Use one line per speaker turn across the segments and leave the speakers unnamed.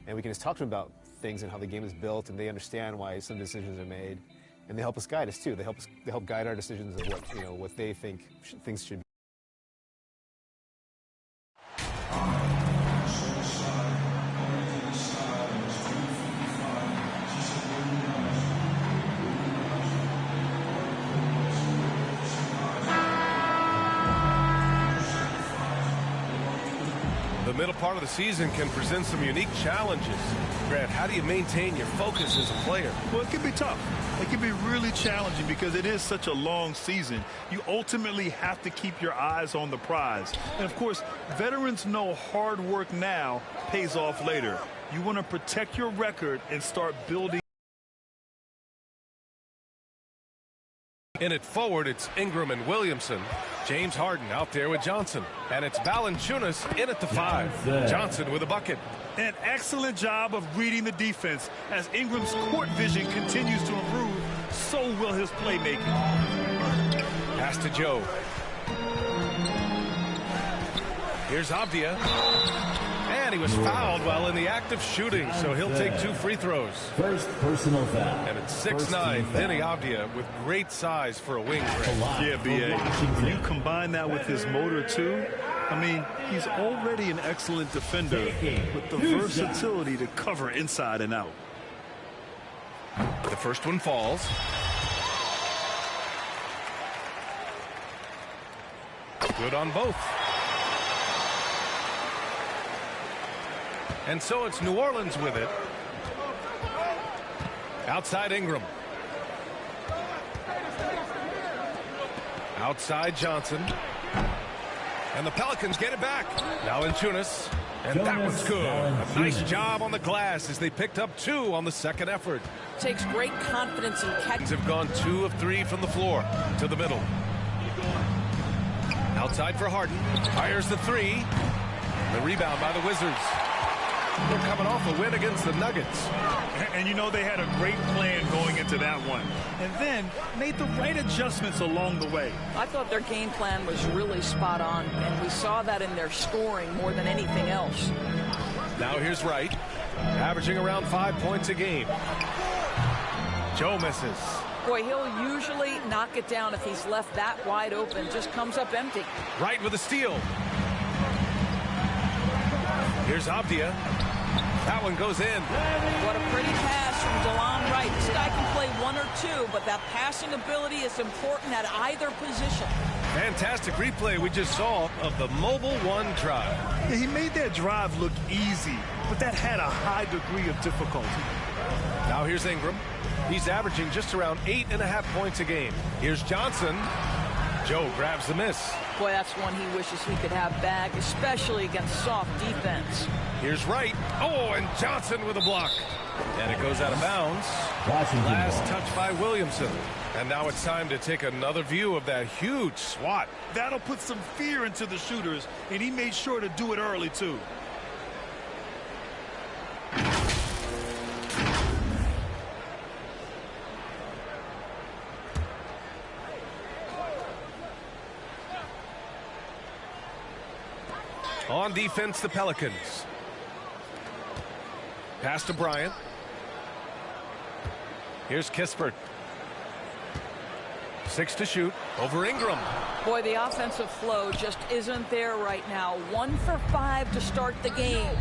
And we can just talk to them about things and how the game is built, and they understand why some decisions are made, and they help us guide us too. They help guide our decisions of what they think things should be.
The middle part of the season can present some unique challenges. Grant, how do you maintain your focus as a player?
Well, it can be tough. It can be really challenging because it is such a long season. You ultimately have to keep your eyes on the prize. And, of course, veterans know hard work now pays off later. You want to protect your record and start building.
In it forward, it's Ingram and Williamson. James Harden out there with Johnson. And it's Valanciunas in at the 5. Johnson with a bucket.
An excellent job of reading the defense. As Ingram's court vision continues to improve, so will his playmaking.
Pass to Joe. Here's Avdia. And he was fouled while in the act of shooting, so he'll take 2 free throws.
First personal foul.
And it's 6'9", Vinny Avdia with great size for a wing.
Yeah, B.A. When you combine that with his motor, too, I mean, he's already an excellent defender with the versatility to cover inside and out.
The first one falls. Good on both. And so it's New Orleans with it. Outside Ingram. Outside Johnson. And the Pelicans get it back. Valanciunas. And that one's good. A nice job on the glass as they picked up 2 on the second effort.
Takes great confidence in catching.
Have gone 2 of 3 from the floor to the middle. Outside for Harden. Fires the 3. The rebound by the Wizards. They're coming off a win against the Nuggets.
And you know they had a great plan going into that one. And then made the right adjustments along the way.
I thought their game plan was really spot on, and we saw that in their scoring more than anything else.
Now here's Wright, averaging around 5 points a game. Joe misses.
Boy, he'll usually knock it down if he's left that wide open. Just comes up empty.
Wright with a steal. Here's Avdia. That one goes in.
What a pretty pass from DeLon Wright. This guy can play 1 or 2, but that passing ability is important at either position.
Fantastic replay we just saw of the mobile 1 drive.
Yeah, he made that drive look easy, but that had a high degree of difficulty.
Now here's Ingram. He's averaging just around 8.5 points a game. Here's Johnson. Joe grabs the miss.
Boy, that's one he wishes he could have back, especially against soft defense.
Here's Wright. Oh, and Johnson with a block. And it goes out of bounds. Last touch by Williamson. And now it's time to take another view of that huge swat.
That'll put some fear into the shooters, and he made sure to do it early, too.
On defense, the Pelicans. Pass to Bryant. Here's Kispert. 6 to shoot over Ingram.
Boy, the offensive flow just isn't there right now. 1 for 5 to start the game.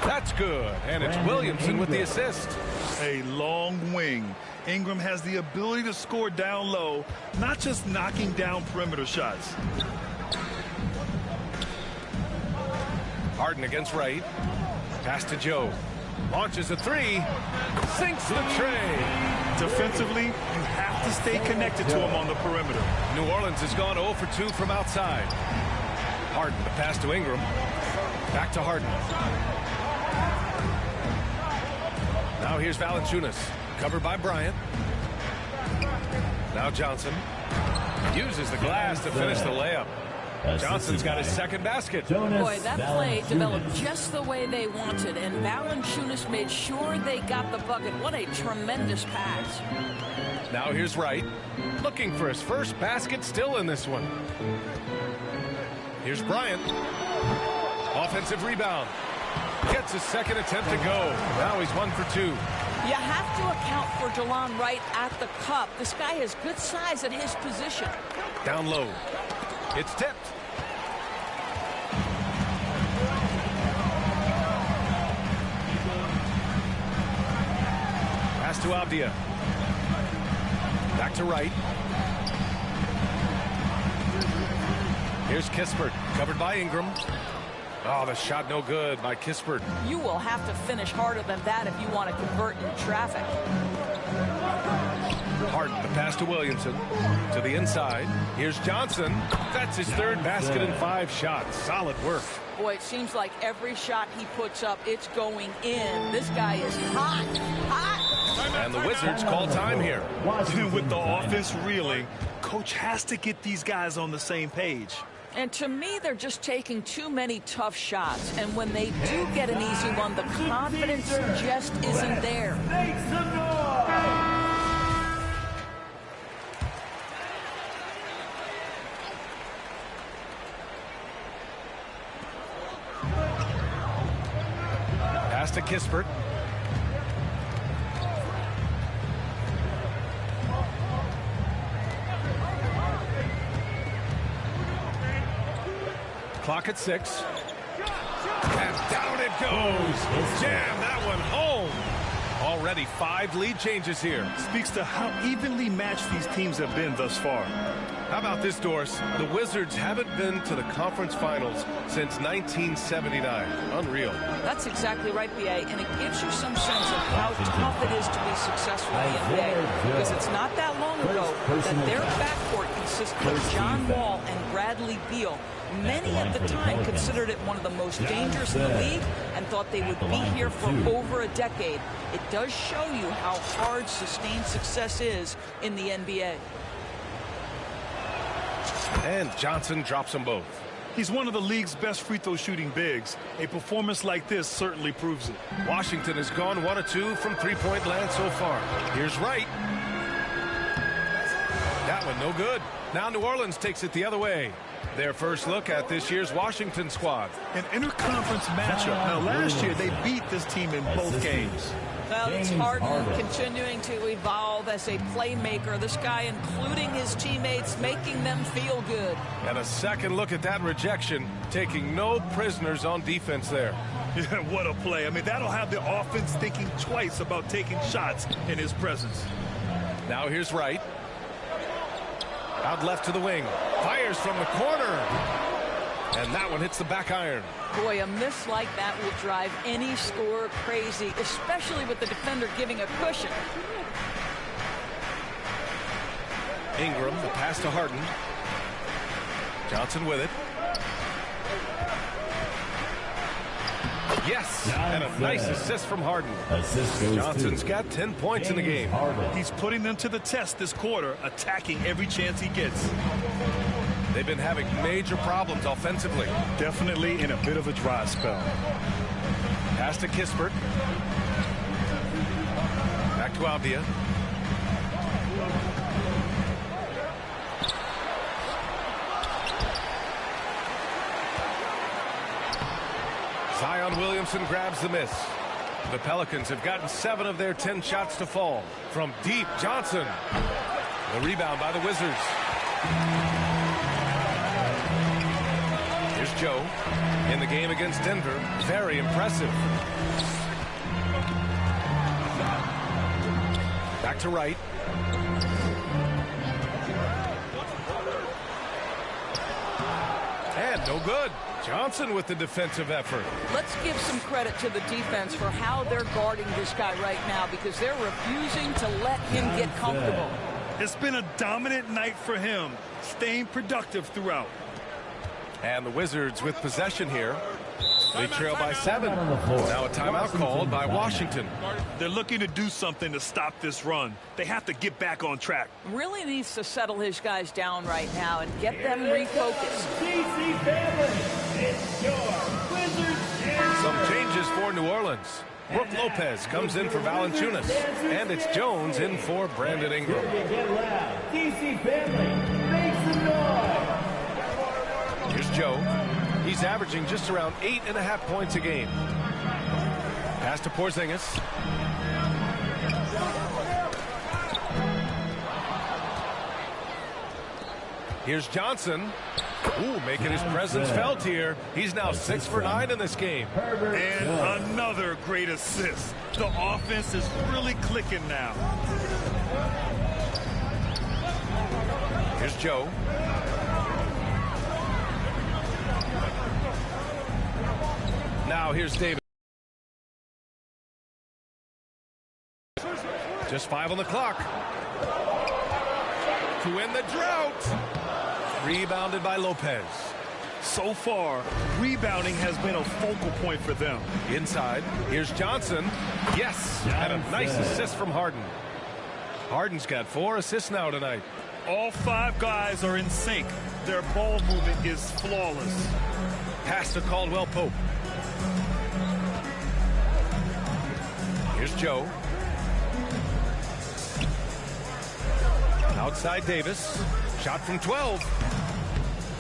That's good. And it's Williamson with the assist.
A long wing. Ingram has the ability to score down low, not just knocking down perimeter shots.
Harden against Wright. Pass to Joe. Launches a 3. Sinks the tray.
Defensively, you have to stay connected to him on the perimeter.
New Orleans has gone 0 for 2 from outside. Harden, the pass to Ingram. Back to Harden. Now here's Valanciunas. Covered by Bryant. Now Johnson. Uses the glass to finish the layup. Johnson's got his second basket.
Boy, that play developed just the way they wanted, and Valanciunas made sure they got the bucket. What a tremendous pass.
Now here's Wright, looking for his first basket, still in this one. Here's Bryant. Offensive rebound. Gets his second attempt to go. Now he's 1 for 2.
You have to account for DeLon Wright at the cup. This guy has good size at his position.
Down low. It's tipped. Pass to Avdia. Back to Wright. Here's Kispert, covered by Ingram. Oh, the shot no good by Kispert.
You will have to finish harder than that if you want to convert in traffic.
Harden, the pass to Williamson. To the inside. Here's Johnson. That's his third basket in 5 shots. Solid work.
Boy, it seems like every shot he puts up, it's going in. This guy is hot, hot.
And the Wizards call time here.
With the offense reeling, coach has to get these guys on the same page.
And to me, they're just taking too many tough shots. And when they do get an easy one, the confidence just isn't there.
Make some noise!
Pass to Kispert. Clock at 6. And down it goes. Jam that one home. Already 5 lead changes here.
Speaks to how evenly matched these teams have been thus far.
How about this, Doris? The Wizards haven't been to the conference finals since 1979. Unreal.
That's exactly right, B.A., and it gives you some sense of how tough it is to be successful in the NBA. Because it's not that long ago that their backcourt consisted of John Wall and Bradley Beal. Many at the time considered it one of the most dangerous in the league and thought they would be here for over a decade. It does show you how hard sustained success is in the NBA.
And Johnson drops them both.
He's one of the league's best free throw shooting bigs. A performance like this certainly proves it.
Washington has gone 1 of 2 from three-point land so far. Here's Wright. That one no good. Now New Orleans takes it the other way. Their first look at this year's Washington squad.
An interconference matchup. Now last year they beat this team in both games.
Well, it's Harden continuing to evolve as a playmaker. This guy, including his teammates, making them feel good.
And a second look at that rejection, taking no prisoners on defense there.
Yeah, what a play. I mean, that'll have the offense thinking twice about taking shots in his presence.
Now here's Wright. Out left to the wing. Fires from the corner. And that one hits the back iron.
Boy, a miss like that will drive any scorer crazy, especially with the defender giving a cushion.
Ingram, the pass to Harden. Johnson with it. Yes, and a nice assist from Harden. Johnson's got 10 points in the game.
He's putting them to the test this quarter, attacking every chance he gets.
They've been having major problems offensively.
Definitely in a bit of a dry spell.
Pass to Kispert. Back to Avdia. Zion Williamson grabs the miss. The Pelicans have gotten 7 of their 10 shots to fall. From deep, Johnson. The rebound by the Wizards. Here's Joe in the game against Denver. Very impressive. Back to Wright. And no good. Johnson with the defensive effort.
Let's give some credit to the defense for how they're guarding this guy right now, because they're refusing to let him get comfortable.
It's been a dominant night for him, staying productive throughout.
And the Wizards with possession here. They trail by 7. Now a timeout called by Washington.
They're looking to do something to stop this run. They have to get back on track.
Really needs to settle his guys down right now and get them refocused.
DC family, it's your Wizards.
Some changes for New Orleans. Brook Lopez comes in for Valanciunas. And it's Jones in for Brandon Ingram.
Get loud. DC family, make some noise.
Here's Joe. He's averaging just around 8.5 points a game. Pass to Porzingis. Here's Johnson. Ooh, making his presence felt here. He's now 6 for 9 in this game.
And another great assist. The offense is really clicking now.
Here's Joe. Now here's Davis. Just 5 on the clock. To win the drought. Rebounded by Lopez.
So far, rebounding has been a focal point for them.
Inside, here's Johnson. Yes, and a nice assist from Harden. Harden's got 4 assists now tonight.
All 5 guys are in sync. Their ball movement is flawless.
Pass to Caldwell Pope. Here's Joe. Outside Davis. Shot from 12.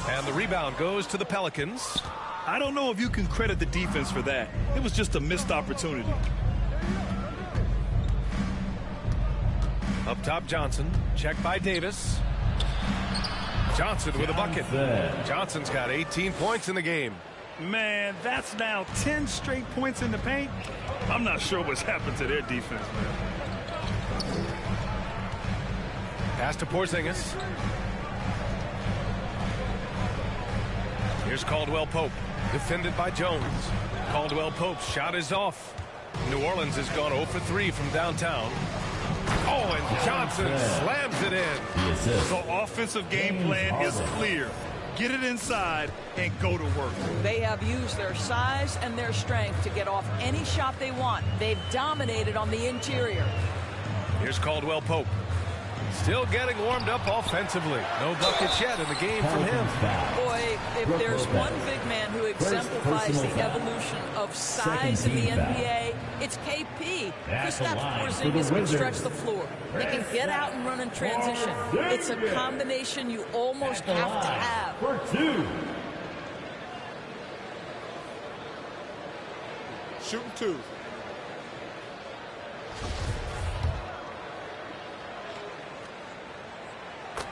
And the rebound goes to the Pelicans.
I don't know if you can credit the defense for that. It was just a missed opportunity.
Up top, Johnson. Checked by Davis. Johnson with a bucket. Johnson's got 18 points in the game.
Man, that's now 10 straight points in the paint. I'm not sure what's happened to their defense, man.
Pass to Porzingis. Here's Caldwell Pope. Defended by Jones. Caldwell Pope's shot is off. New Orleans has gone 0 for 3 from downtown. Oh, and Johnson slams it in.
The offensive game plan is clear. Get it inside and go to work.
They have used their size and their strength to get off any shot they want. They've dominated on the interior.
Here's Caldwell Pope. Still getting warmed up offensively. No buckets yet in the game from him.
Boy, if there's one big man who exemplifies the evolution of size in the NBA, it's KP. Kristaps Porzingis can stretch the floor. He can get out and run in transition. It's a combination you almost have to have.
For 2.
Shooting 2.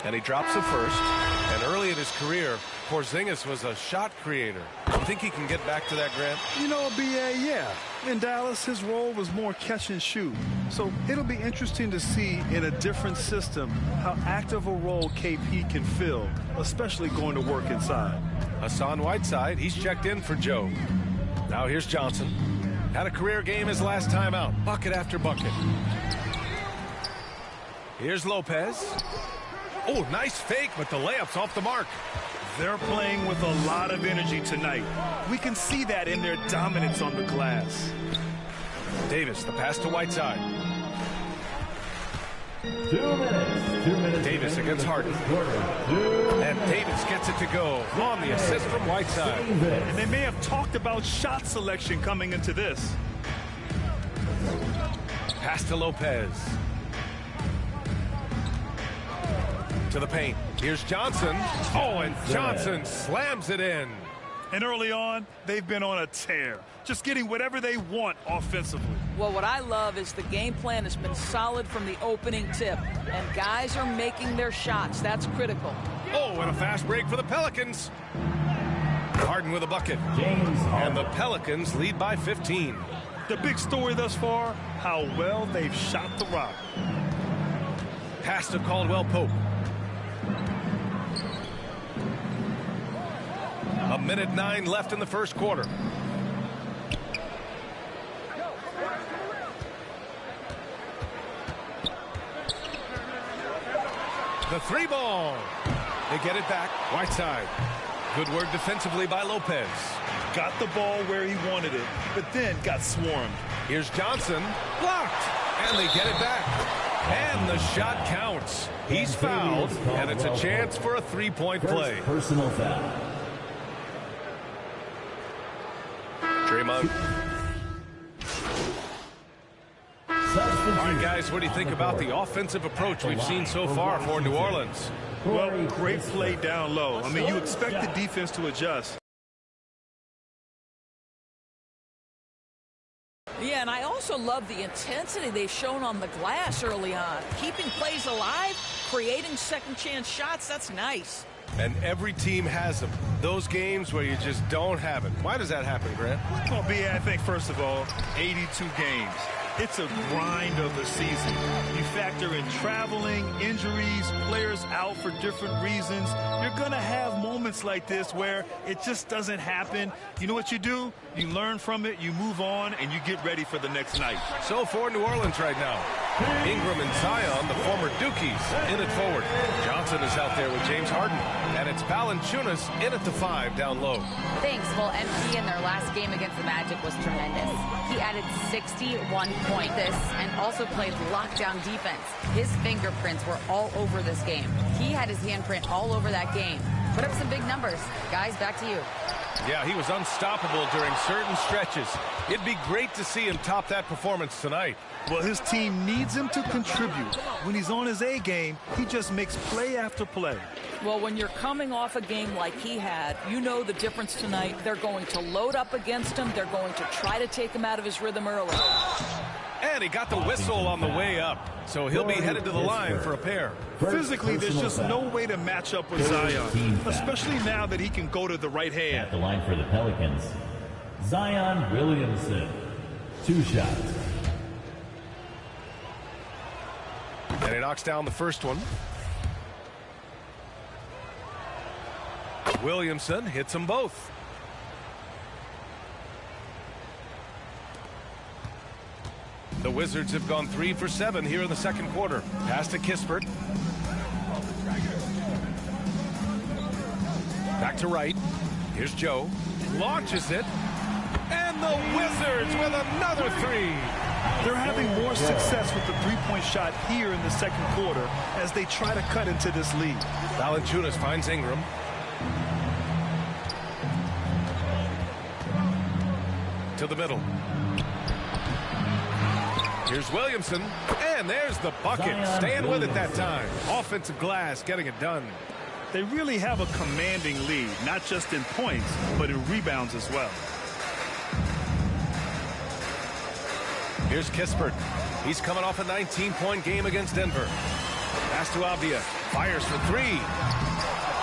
And he drops the first. And early in his career, Porzingis was a shot creator. You think he can get back to that, Grant?
You know, B.A., yeah. In Dallas, his role was more catch and shoot. So it'll be interesting to see in a different system how active a role KP can fill, especially going to work inside.
Hassan Whiteside, he's checked in for Joe. Now here's Johnson. Had a career game his last time out. Bucket after bucket. Here's Lopez. Oh, nice fake, but the layup's off the mark.
They're playing with a lot of energy tonight. We can see that in their dominance on the glass.
Davis, the pass to Whiteside.
2 minutes. 2 minutes.
Davis against Harden. And Davis gets it to go on the assist from Whiteside.
And they may have talked about shot selection coming into this.
Pass to Lopez. To the paint. Here's Johnson. Oh, and Johnson slams it in.
And early on, they've been on a tear, just getting whatever they want offensively.
Well, what I love is the game plan has been solid from the opening tip, and guys are making their shots. That's critical.
Oh, and a fast break for the Pelicans. Harden with a bucket. And the Pelicans lead by 15.
The big story thus far, how well they've shot the rock.
Pass to Caldwell Pope. A minute 9 left in the first quarter. The 3 ball. They get it back. Whiteside. Good work defensively by Lopez.
Got the ball where he wanted it, but then got swarmed.
Here's Johnson. Blocked. And they get it back. And the shot counts. He's fouled, and it's a chance for a 3-point play.
Personal foul.
Draymond. All right, guys, what do you think about the offensive approach we've seen so far for New Orleans?
Well, great play down low. I mean, you expect the defense to adjust.
Yeah, Yeah, and I also love the intensity they've shown on the glass early on. Keeping plays alive, creating second chance shots, that's nice.
And every team has them. Those games where you just don't have it. Why does that happen, Grant?
Well, B, I think, first of all, 82 games. It's a grind of the season. You factor in traveling, injuries, players out for different reasons. You're going to have moments like this where it just doesn't happen. You know what you do? You learn from it, you move on, and you get ready for the next night.
So for New Orleans right now, Ingram and Zion, the former Dukies, in it forward. Johnson is out there with James Harden. And it's Valanciunas in at the 5 down low.
Thanks. Well, MP in their last game against the Magic was tremendous. He added 61 points and also played lockdown defense. His fingerprints were all over this game. He had his handprint all over that game. Put up some big numbers. Guys, back to you.
Yeah, he was unstoppable during certain stretches. It'd be great to see him top that performance tonight.
Well, his team needs him to contribute. When he's on his A game, he just makes play after play.
Well, when you're coming off a game like he had, you know the difference tonight. They're going to load up against him. They're going to try to take him out of his rhythm early.
And he got the whistle on the way up, so he'll be headed to the line for a pair.
Physically, there's just no way to match up with Zion, especially now that he can go to the right hand.
At the line for the Pelicans, Zion Williamson. 2 shots.
And he knocks down the first one. Williamson hits them both. The Wizards have gone 3 for 7 here in the second quarter. Pass to Kispert. Back to Wright. Here's Joe. Launches it. And the Wizards with another 3.
They're having more success with the three-point shot here in the second quarter as they try to cut into this lead.
Valanciunas finds Ingram. To the middle. Here's Williamson, and there's the bucket. Staying with it that time. Offensive glass, getting it done.
They really have a commanding lead, not just in points, but in rebounds as well.
Here's Kispert. He's coming off a 19-point game against Denver. Pass to Avdia. Fires for 3.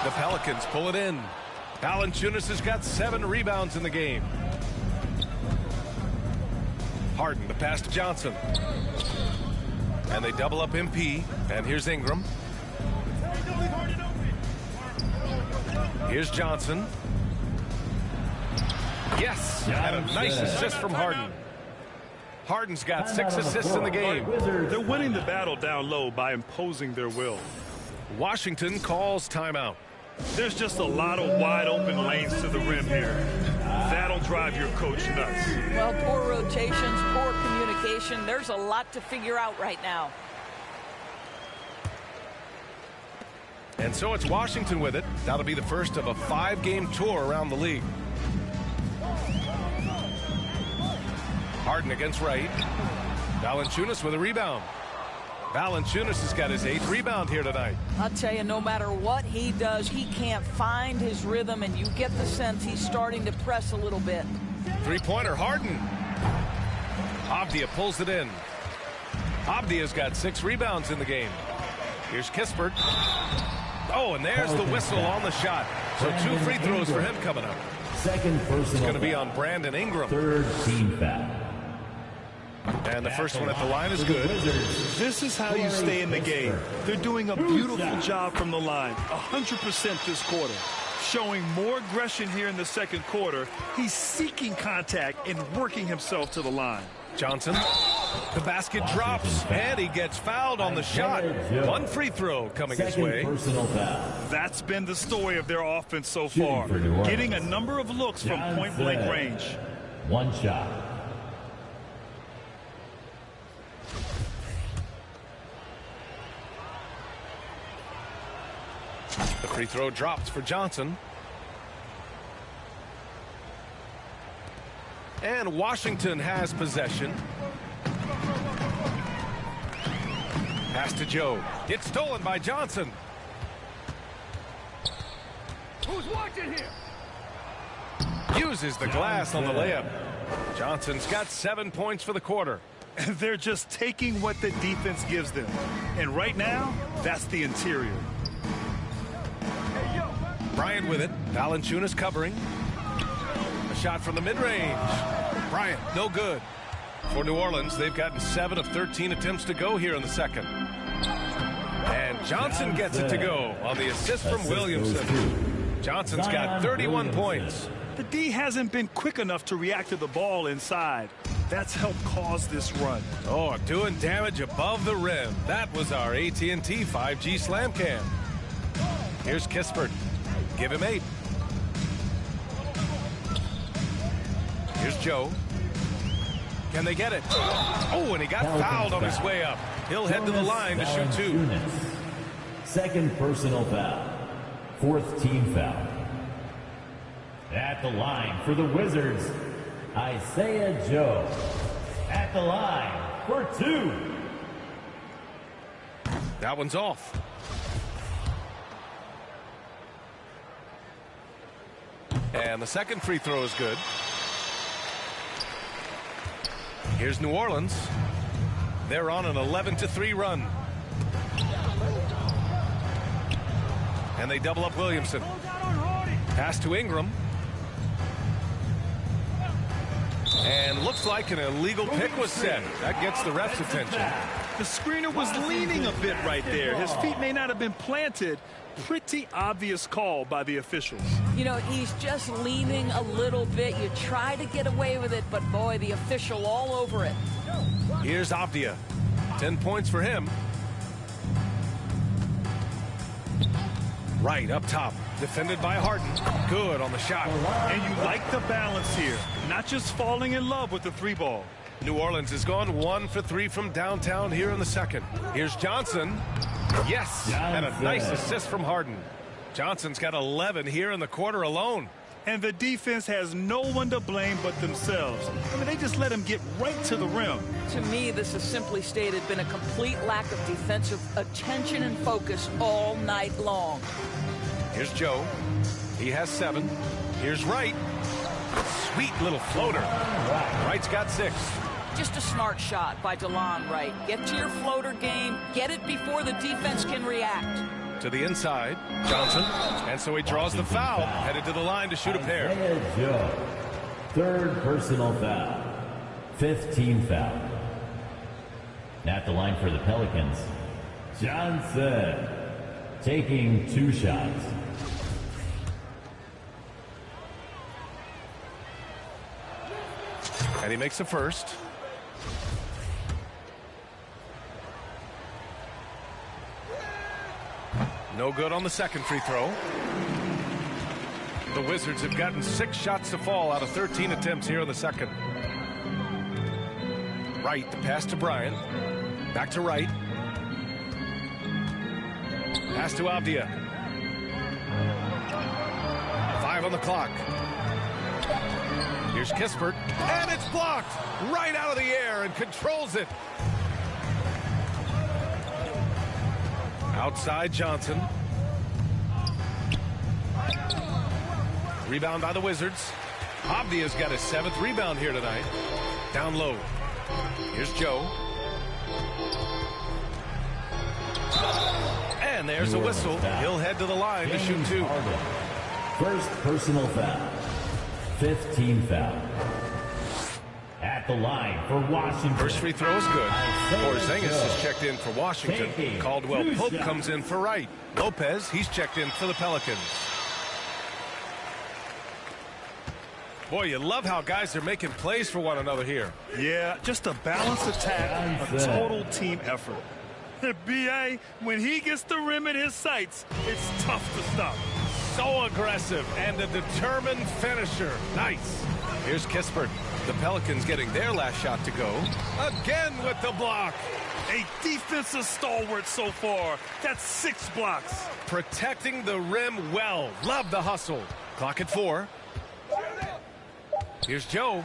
The Pelicans pull it in. Valanciunas has got 7 rebounds in the game. Harden, the pass to Johnson. And they double up MP. And here's Ingram. Here's Johnson. Yes, and a nice assist from Harden. Harden's got 6 assists in the game.
They're winning the battle down low by imposing their will.
Washington calls timeout.
There's just a lot of wide open lanes to the rim here. That'll drive your coach nuts.
Well, poor rotations, poor communication. There's a lot to figure out right now.
And so it's Washington with it. That'll be the first of a 5-game tour around the league. Harden against Wright. Valanciunas with a rebound. Valanciunas has got his 8th rebound here tonight.
I'll tell you, no matter what he does, he can't find his rhythm, and you get the sense he's starting to press a little bit.
3-pointer, Harden. Avdia pulls it in. Avdia's got 6 rebounds in the game. Here's Kispert. Oh, and there's the whistle on the shot. So 2 free throws for him coming up.
Second personal.
It's going to be on Brandon Ingram.
3rd team foul.
And the first one at the line is good.
This is how you stay in the game. They're doing a beautiful job from the line. 100% this quarter. Showing more aggression here in the second quarter. He's seeking contact and working himself to the line.
Johnson. The basket drops, and he gets fouled on the shot. 1 free throw coming his way.
Personal foul.
That's been the story of their offense so far. Getting a number of looks from point-blank range.
1 shot.
The free throw drops for Johnson. And Washington has possession. Pass to Joe. It's stolen by Johnson.
Who's watching here?
Uses the glass on the layup. Johnson's got 7 points for the quarter.
And they're just taking what the defense gives them. And right now, that's the interior.
Bryant with it. Valanciunas covering. A shot from the mid-range. Bryant, no good. For New Orleans, they've gotten 7 of 13 attempts to go here in the second. And Johnson gets it to go on the assist from Williamson. Johnson's got 31 points.
The D hasn't been quick enough to react to the ball inside. That's helped cause this run.
Oh, doing damage above the rim. That was our AT&T 5G Slam Cam. Here's Kispert. Give him 8. Here's Joe. Can they get it? Oh, and he got fouled on his way up. He'll head to the line to shoot 2.
Second personal foul. 4th team foul. At the line for the Wizards, Isaiah Joe. At the line for 2.
That one's off. And the second free throw is good. Here's New Orleans. They're on an 11-3 run. And they double up Williamson. Pass to Ingram. And looks like an illegal pick was set. That gets the ref's attention.
The screener was leaning a bit right there. His feet may not have been planted. Pretty obvious call by the officials.
You know, he's just leaning a little bit. You try to get away with it, but boy, the official all over it.
Here's Avdia. 10 points for him. Right up top. Defended by Harden. Good on the shot.
And you like the balance here. Not just falling in love with the 3-ball.
New Orleans has gone 1 for 3 from downtown here in the second. Here's Johnson. Yes, and a nice assist from Harden. Johnson's got 11 here in the quarter alone.
And the defense has no one to blame but themselves. I mean, they just let him get right to the rim.
To me, this has simply stated been a complete lack of defensive attention and focus all night long.
Here's Joe. He has 7. Here's Wright. Sweet little floater. Wright's got 6.
Just a smart shot by DeLon Wright. Get to your floater game. Get it before the defense can react.
To the inside, Johnson. And so he draws the foul. Headed to the line to shoot a pair.
Isaiah Joe. 3rd personal foul. 5th team foul. At the line for the Pelicans, Johnson. Taking 2 shots.
And he makes the first. No good on the second free throw. The Wizards have gotten 6 shots to fall out of 13 attempts here in the second. Wright, the pass to Bryant. Back to Wright. Pass to Avdia. 5 on the clock. Here's Kispert, and it's blocked right out of the air and controls it. Outside Johnson. Rebound by the Wizards. Avdia's got his 7th rebound here tonight. Down low. Here's Joe. And there's a whistle. He'll head to the line to shoot 2.
First personal foul. 5th team foul. At the line for Washington.
First free throw is good. Porzingis is checked in for Washington. Caldwell Pope comes in for Wright. Lopez, he's checked in for the Pelicans. Boy, you love how guys are making plays for one another here.
Yeah, just a balanced attack, a total team effort. B.A., when he gets the rim in his sights, it's tough to stop.
So aggressive and a determined finisher. Nice. Here's Kispert. The Pelicans getting their last shot to go. Again with the block.
A defensive stalwart so far. That's 6 blocks.
Protecting the rim well. Love the hustle. Clock at 4. Here's Joe.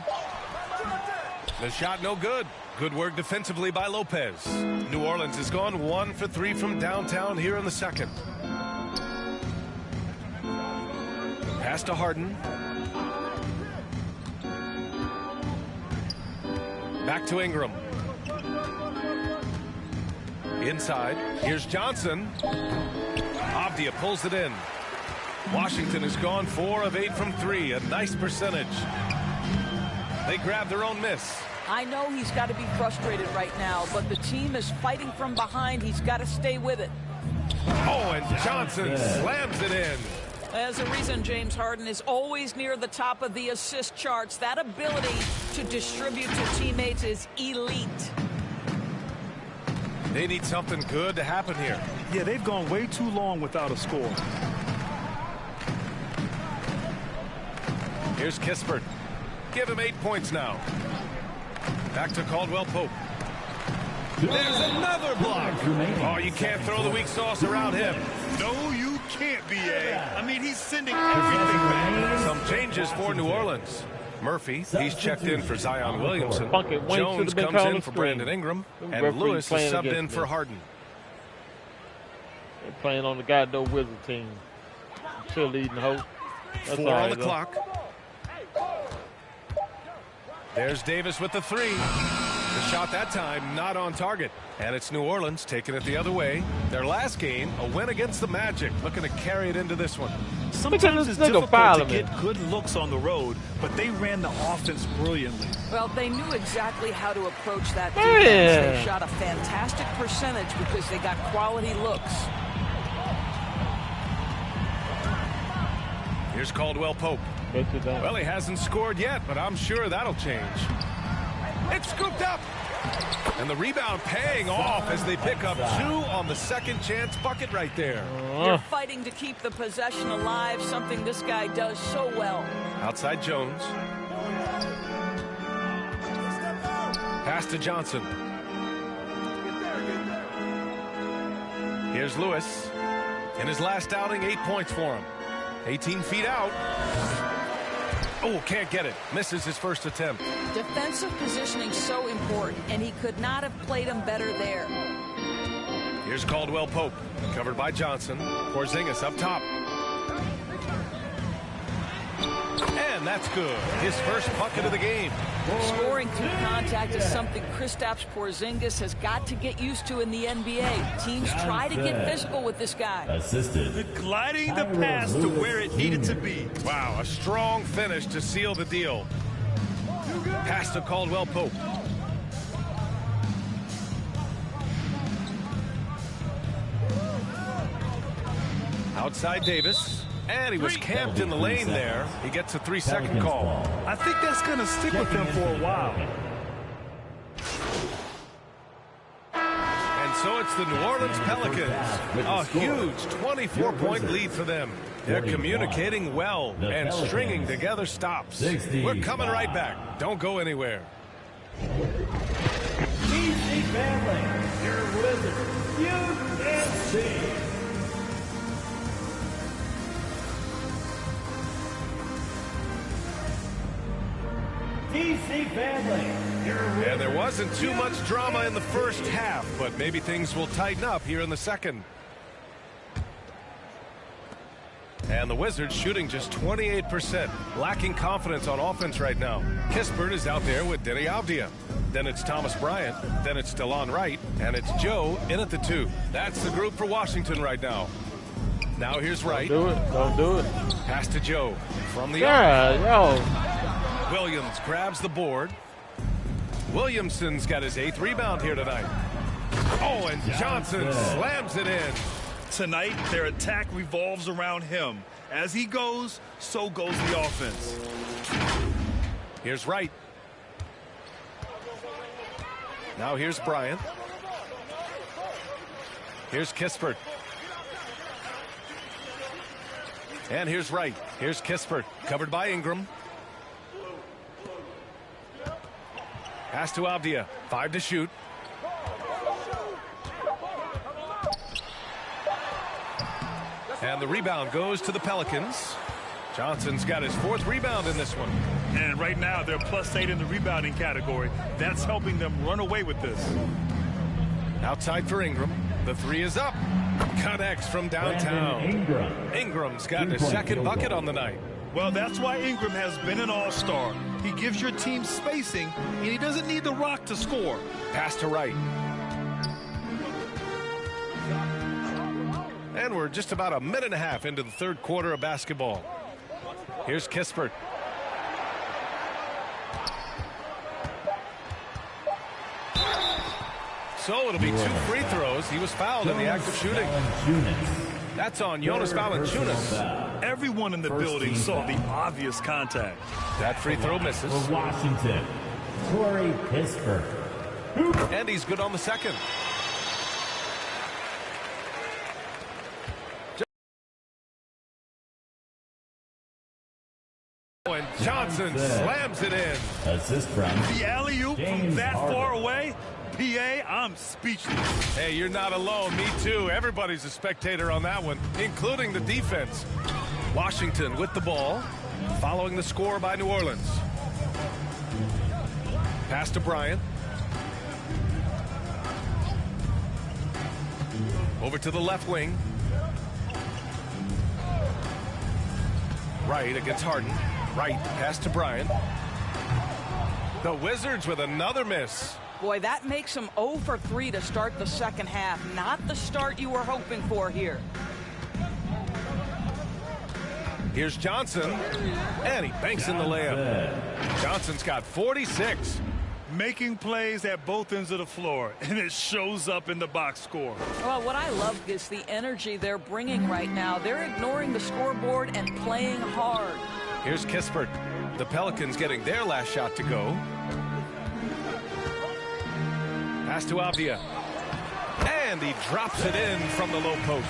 The shot no good. Good work defensively by Lopez. New Orleans has gone 1 for 3 from downtown here in the second. Pass to Harden. Back to Ingram. Inside. Here's Johnson. Avdia pulls it in. Washington has gone 4 of 8 from 3. A nice percentage. They grab their own miss.
I know he's got to be frustrated right now, but the team is fighting from behind. He's got to stay with it.
Oh, and Johnson slams it in.
There's a reason James Harden is always near the top of the assist charts. That ability to distribute to teammates is elite.
They need something good to happen here.
Yeah, they've gone way too long without a score.
Here's Kispert. Give him 8 points now. Back to Caldwell Pope. There's another block. Oh, you can't throw the weak sauce around him.
No, you can't, B.A. I mean, he's sending everything back.
Some changes for New Orleans. Murphy, he's checked in for Zion Williamson. Jones comes in for Brandon Ingram. And Lewis is subbed in for Harden.
They're playing on the goddamn Wizard team. Cheerleading hope.
4 on the clock. There's Davis with the 3. The shot that time not on target. And it's New Orleans taking it the other way. Their last game, a win against the Magic, looking to carry it into this one.
Sometimes it's difficult to get good looks on the road, but they ran the offense brilliantly.
Well, they knew exactly how to approach that defense. They shot a fantastic percentage because they got quality looks.
Here's Caldwell Pope. Well, he hasn't scored yet, but I'm sure that'll change. It's scooped up. And the rebound paying off as they pick up 2 on the second chance bucket right there.
They're fighting to keep the possession alive, something this guy does so well.
Outside Jones. Pass to Johnson. Here's Lewis. In his last outing, 8 points for him. 18 feet out. Oh, can't get it. Misses his first attempt.
Defensive positioning so important, and he could not have played him better there.
Here's Caldwell Pope, covered by Johnson. Porzingis up top. And that's good. His first bucket of the game.
Scoring through contact is something Kristaps Porzingis has got to get used to in the NBA. Teams try to get physical with this guy.
Assisted.
Gliding the pass to where it needed to be.
Wow, a strong finish to seal the deal. Pass to Caldwell Pope. Outside Davis. And he was camped in the lane there. He gets a 3-second call.
I think that's going to stick with him for a while.
And so it's the New Orleans Pelicans. A huge 24-point lead for them. They're communicating well and stringing together stops. We're coming right back. Don't go anywhere.
DC family, your Wizards, UNC. DC family.
And there wasn't too much drama in the first half, but maybe things will tighten up here in the second. And the Wizards shooting just 28%, lacking confidence on offense right now. Kispert is out there with Denny Avdia. Then it's Thomas Bryant. Then it's DeLon Wright. And it's Joe in at the 2. That's the group for Washington right now. Now here's Wright.
Don't do it.
Pass to Joe from the
arc.
Williams grabs the board. Williamson's got his 8th rebound here tonight. Oh, and Johnson slams it in.
Tonight, their attack revolves around him. As he goes, so goes the offense.
Here's Wright. Now here's Bryant. Here's Kispert. And here's Wright. Here's Kispert, covered by Ingram. Pass to Avdia. 5 to shoot. And the rebound goes to the Pelicans. Johnson's got his 4th rebound in this one.
And right now, they're +8 in the rebounding category. That's helping them run away with this.
Outside for Ingram. The 3 is up. Connects from downtown. Ingram's got his 2nd bucket on the night.
Well, that's why Ingram has been an all-star. He gives your team spacing, and he doesn't need the rock to score.
Pass to Wright. And we're just about a minute and a half into the third quarter of basketball. Here's Kispert. So it'll be 2 free throws. He was fouled in the act of shooting. That's on Jonas Valanciunas.
Everyone in the building saw the obvious contact.
That free throw misses.
For Washington, Corey Kispert.
And he's good on the second. And Johnson slams it in.
Assist from
The alley-oop from
James
that
Harden.
far away. PA, I'm speechless.
Hey, you're not alone. Me too. Everybody's a spectator on that one, including the defense. Washington with the ball, following the score by New Orleans. Pass to Bryant. Over to the left wing. Wright against Harden. Wright, pass to Bryant. The Wizards with another miss.
Boy, that makes them 0 for 3 to start the second half. Not the start you were hoping for here.
Here's Johnson, and he banks in the layup. Johnson's got 46.
Making plays at both ends of the floor, and it shows up in the box score.
Well, what I love is the energy they're bringing right now. They're ignoring the scoreboard and playing hard.
Here's Kispert. The Pelicans getting their last shot to go. Pass to Avdia. And he drops it in from the low post.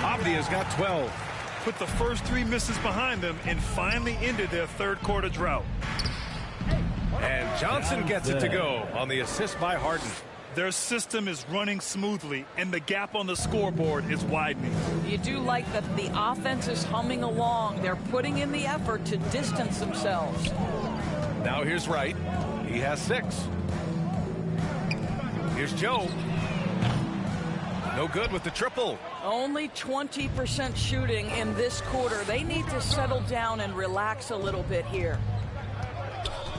Avdia's got 12.
Put the first 3 misses behind them and finally ended their third quarter drought.
And Johnson gets it to go on the assist by Harden.
Their system is running smoothly, and the gap on the scoreboard is widening.
You do like that the offense is humming along. They're putting in the effort to distance themselves.
Now here's Wright. He has 6. Here's Joe. No good with the triple.
Only 20% shooting in this quarter. They need to settle down and relax a little bit here.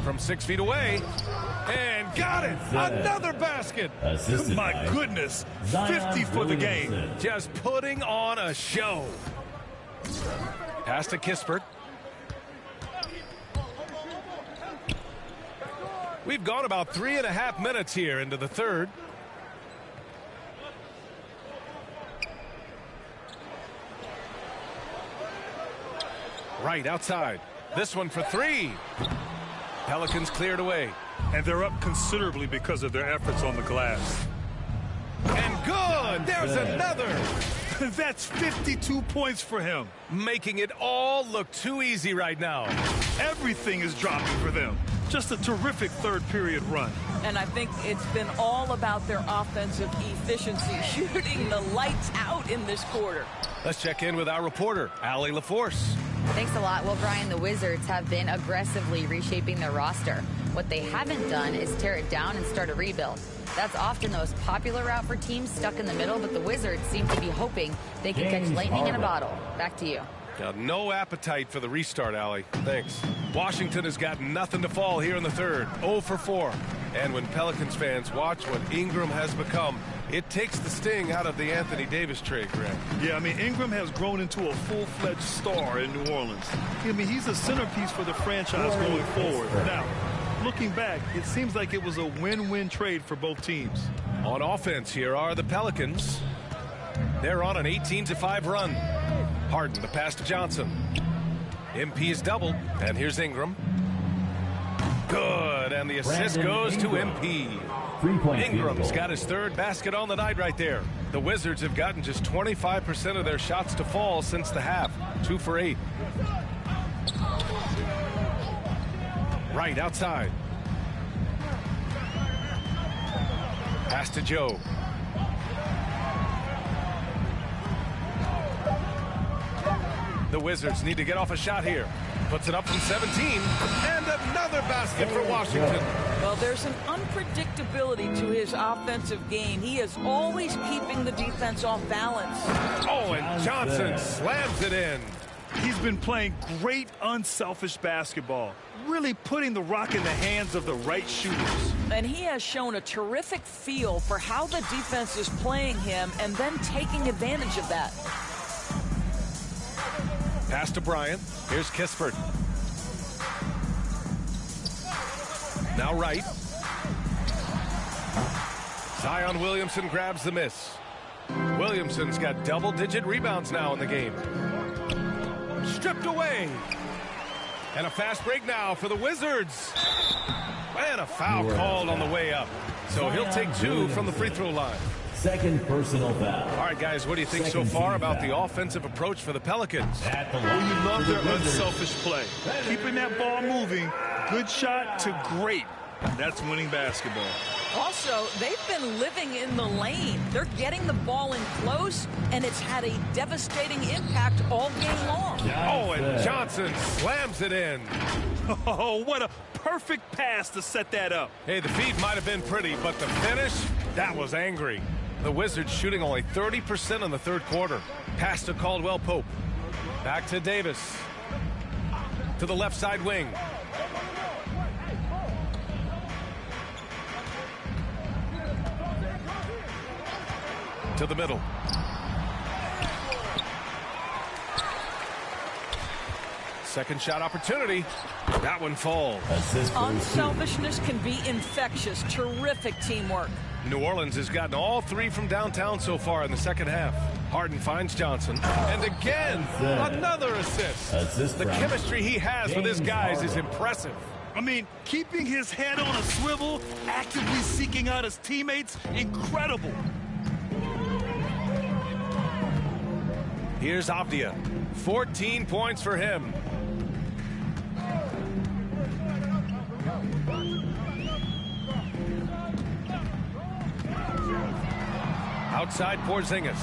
From 6 feet away. And got it. Another basket.
Assisted
My
by
goodness,
Zion
50 for the game.
Williamson.
Just putting on a show. Pass to Kispert. We've gone about 3.5 minutes here into the third. Right outside. This one for 3. Pelicans cleared away.
And they're up considerably because of their efforts on the glass.
And good. There's another.
That's 52 points for him.
Making it all look too easy right now.
Everything is dropping for them. Just a terrific third period run.
And I think it's been all about their offensive efficiency, shooting the lights out in this quarter.
Let's check in with our reporter, Allie LaForce.
Thanks a lot. Well, Brian, the Wizards have been aggressively reshaping their roster. What they haven't done is tear it down and start a rebuild. That's often the most popular route for teams stuck in the middle, but the Wizards seem to be hoping they can catch lightning in a bottle. Back to you.
Got no appetite for the restart, Allie. Thanks. Washington has got nothing to fall here in the third. 0 for 4. And when Pelicans fans watch what Ingram has become, it takes the sting out of the Anthony Davis trade, Grant.
Yeah, I mean, Ingram has grown into a full-fledged star in New Orleans. I mean, he's a centerpiece for the franchise going forward. Now, looking back, it seems like it was a win-win trade for both teams.
On offense, here are the Pelicans. They're on an 18-5 run. Harden, the pass to Johnson. MP is doubled, and here's Ingram. Good, and the assist goes to MP. Ingram's got his third basket on the night right there. The Wizards have gotten just 25% of their shots to fall since the half. 2 for 8. Right outside. Pass to Joe. The Wizards need to get off a shot here. Puts it up from 17. And another basket for Washington.
Well, there's an unpredictability to his offensive game. He is always keeping the defense off balance.
Oh, and Johnson slams it in.
He's been playing great unselfish basketball. really putting the rock in the hands of the right shooters.
And he has shown a terrific feel for how the defense is playing him and then taking advantage of that.
Pass to Bryant. Here's Kispert. Now Wright. Zion Williamson grabs the miss. Williamson's got double-digit rebounds now in the game. Stripped away. And a fast break now for the Wizards. And a foul called on the way up. So he'll take 2 from the free throw line.
Second personal foul.
All right, guys, what do you think so far about the offensive approach for the Pelicans?
At the
Well,
line
you love
for
their
the Wizards.
unselfish play. Keeping that ball moving, good shot to great. That's winning basketball.
Also, they've been living in the lane. They're getting the ball in close, and it's had a devastating impact all game long.
Oh, and Johnson slams it in.
Oh, what a perfect pass to set that up.
Hey, the feed might have been pretty, but the finish, that was angry. The Wizards shooting only 30% in the third quarter. Pass to Caldwell Pope. Back to Davis. To the left side wing. To the middle. Second shot opportunity. That one falls.
Unselfishness can be infectious. Terrific teamwork.
New Orleans has gotten all 3 from downtown so far in the second half. Harden finds Johnson. And again, another assist. The chemistry he has with his guys is impressive.
I mean, keeping his head on a swivel, actively seeking out his teammates, incredible.
Here's Avdia. 14 points for him. Outside Porzingis.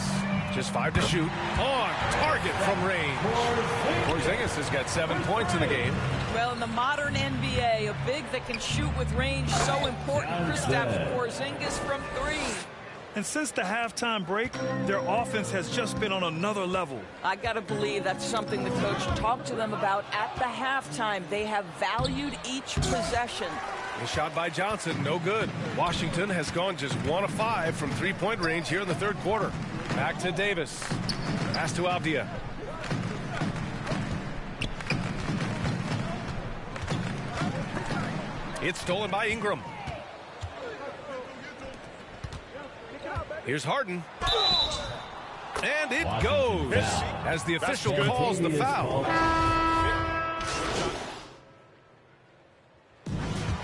Just 5 to shoot. On target from range. Porzingis has got 7 points in the game.
Well, in the modern NBA, a big that can shoot with range so important. Kristaps Porzingis from 3.
And since the halftime break, their offense has just been on another level.
I got to believe that's something the coach talked to them about at the halftime. They have valued each possession.
The shot by Johnson, no good. Washington has gone just 1 of 5 from three-point range here in the third quarter. Back to Davis. Pass to Avdia. It's stolen by Ingram. Here's Harden. And it goes as the official calls the foul.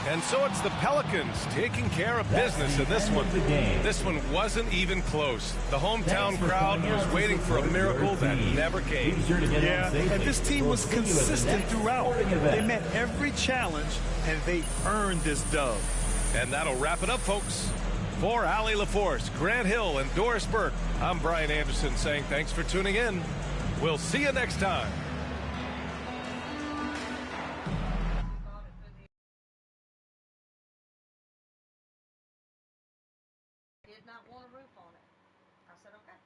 And so it's the Pelicans taking care of business in this one. This one wasn't even close. The hometown crowd was waiting for a miracle that never came.
Yeah, and this team was consistent throughout. They met every challenge, and they earned this dub.
And that'll wrap it up, folks. For Allie LaForce, Grant Hill, and Doris Burke, I'm Brian Anderson saying thanks for tuning in. We'll see you next time.
Did not want a roof on it. I said, okay.